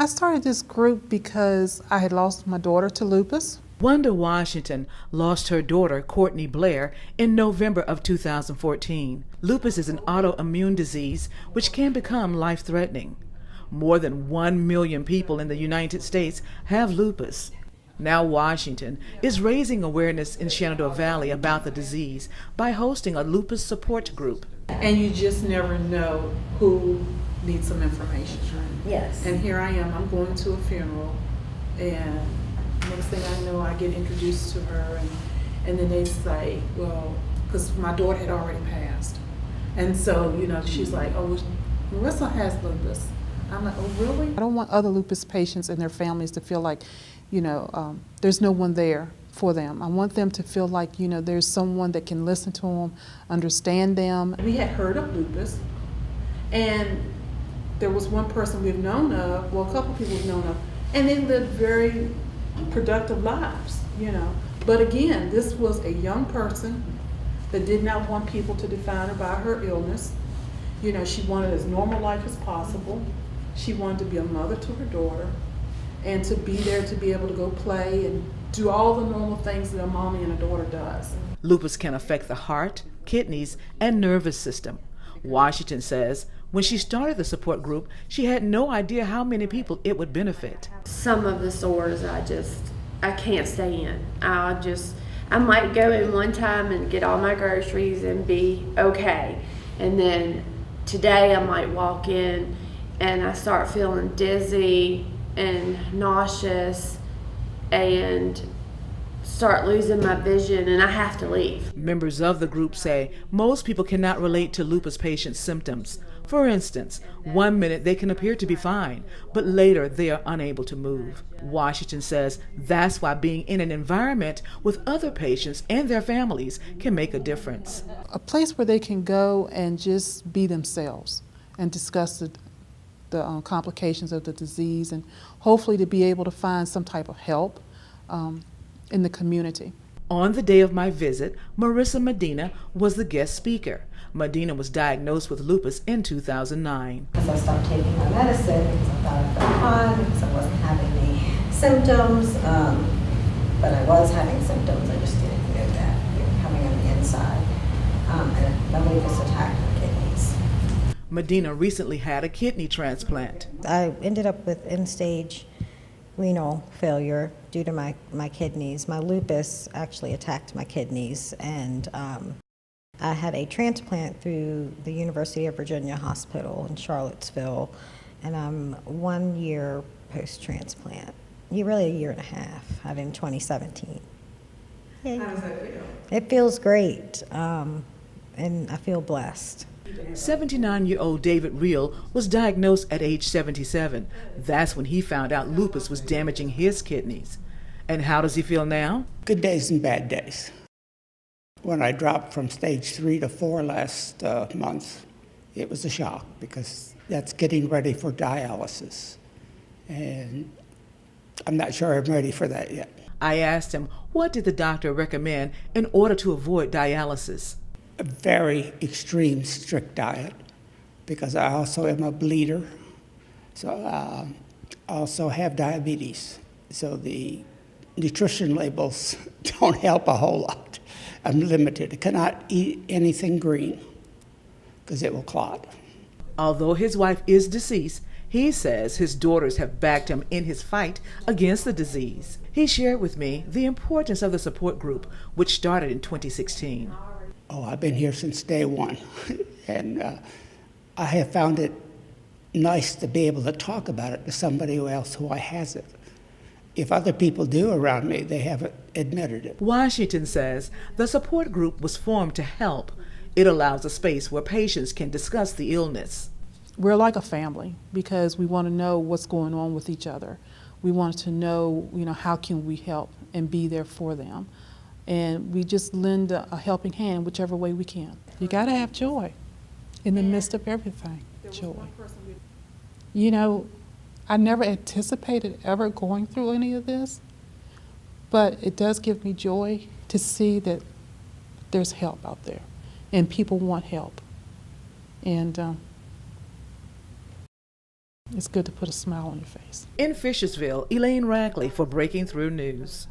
I started this group because I had lost my daughter to lupus. Wanda Washington lost her daughter, Courtney Blair, in November of 2014. Lupus is an autoimmune disease which can become life-threatening. More than 1 million people in the United States have lupus. Now Washington is raising awareness in Shenandoah Valley about the disease by hosting a lupus support group. And you just never know who needs some information. Yes. And here I am, I'm going to a funeral, and next thing I know, I get introduced to her, and then they say, well, because my daughter had already passed. And so, she's like, oh, Marissa has lupus. I'm like, oh, really? I don't want other lupus patients and their families to feel like, there's no one there for them. I want them to feel like, there's someone that can listen to them, understand them. We had heard of lupus, and there was one person we've known of, well, a couple people we've known of, and they lived very productive lives, But again, this was a young person that did not want people to define her by her illness. She wanted as normal life as possible. She wanted to be a mother to her daughter and to be there to be able to go play and do all the normal things that a mommy and a daughter does. Lupus can affect the heart, kidneys, and nervous system. Washington says when she started the support group, she had no idea how many people it would benefit. Some of the stores I can't stay in. I might go in one time and get all my groceries and be okay. And then today I might walk in and I start feeling dizzy and nauseous and start losing my vision, and I have to leave. Members of the group say most people cannot relate to lupus patients' symptoms. For instance, 1 minute they can appear to be fine, but later they are unable to move. Washington says that's why being in an environment with other patients and their families can make a difference. A place where they can go and just be themselves and discuss the complications of the disease, and hopefully to be able to find some type of help in the community. On the day of my visit, Marissa Medina was the guest speaker. Medina was diagnosed with lupus in 2009. Because I stopped taking my medicine because I thought I felt fine, because I wasn't having any symptoms, but I was having symptoms. I just didn't know that they were coming on the inside, and my lupus attacked my kidneys. Medina recently had a kidney transplant. I ended up with end-stage renal failure due to my kidneys. My lupus actually attacked my kidneys, and I had a transplant through the University of Virginia Hospital in Charlottesville, and I'm 1 year post-transplant. Really a year and a half. I had in 2017. How does that feel? It feels great, and I feel blessed. 79-year-old David Reel was diagnosed at age 77. That's when he found out lupus was damaging his kidneys. And how does he feel now? Good days and bad days. When I dropped from stage 3 to 4 last month, it was a shock because that's getting ready for dialysis. And I'm not sure I'm ready for that yet. I asked him, what did the doctor recommend in order to avoid dialysis? A very extreme, strict diet, because I also am a bleeder. So I also have diabetes. So the nutrition labels don't help a whole lot. I'm limited. I cannot eat anything green because it will clot. Although his wife is deceased, he says his daughters have backed him in his fight against the disease. He shared with me the importance of the support group, which started in 2016. Oh, I've been here since day one, and I have found it nice to be able to talk about it to somebody else who has it. If other people do around me, they haven't admitted it. Washington says the support group was formed to help. It allows a space where patients can discuss the illness. We're like a family because we want to know what's going on with each other. We want to know, how can we help and be there for them. And we just lend a helping hand whichever way we can. You got to have joy in the midst of everything. Joy. I never anticipated ever going through any of this, but it does give me joy to see that there's help out there and people want help. And It's good to put a smile on your face. In Fishersville, Elaine Rackley for Breaking Through News.